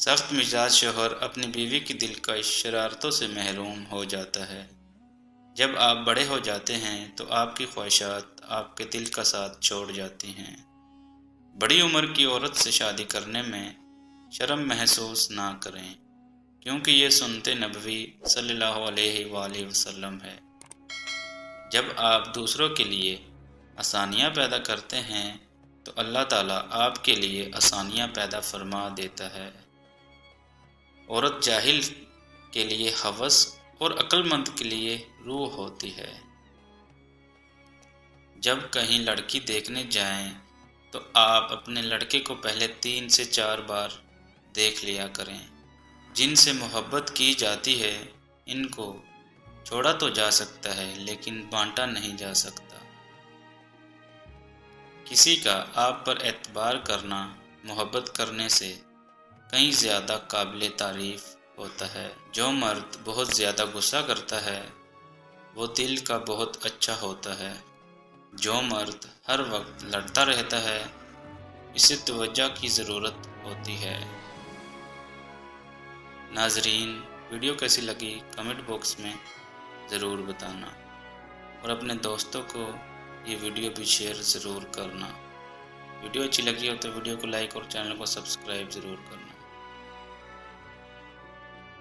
سخت مزاج شوہر اپنی بیوی کی دلکش شرارتوں سے محروم ہو جاتا ہے۔ جب آپ بڑے ہو جاتے ہیں تو آپ کی خواہشات آپ کے دل کا ساتھ چھوڑ جاتی ہیں۔ بڑی عمر کی عورت سے شادی کرنے میں شرم محسوس نہ کریں، کیونکہ یہ سنت نبوی صلی اللہ علیہ وآلہ وسلم ہے۔ جب آپ دوسروں کے لیے آسانیاں پیدا کرتے ہیں تو اللہ تعالیٰ آپ کے لیے آسانیاں پیدا فرما دیتا ہے۔ عورت جاہل کے لیے ہوس اور عقل مند کے لیے روح ہوتی ہے۔ جب کہیں لڑکی دیکھنے جائیں تو آپ اپنے لڑکے کو پہلے 3 سے 4 بار دیکھ لیا کریں۔ جن سے محبت کی جاتی ہے ان کو چھوڑا تو جا سکتا ہے لیکن بانٹا نہیں جا سکتا۔ کسی کا آپ پر اعتبار کرنا محبت کرنے سے کہیں زیادہ قابل تعریف ہوتا ہے۔ جو مرد بہت زیادہ غصہ کرتا ہے وہ دل کا بہت اچھا ہوتا ہے۔ جو مرد ہر وقت لڑتا رہتا ہے اسے توجہ کی ضرورت ہوتی ہے۔ ناظرین، ویڈیو کیسی لگی کمنٹ باکس میں ضرور بتانا، اور اپنے دوستوں کو یہ ویڈیو بھی شیئر ضرور کرنا۔ ویڈیو اچھی لگی ہو تو ویڈیو کو لائک اور چینل کو سبسکرائب ضرور کرنا۔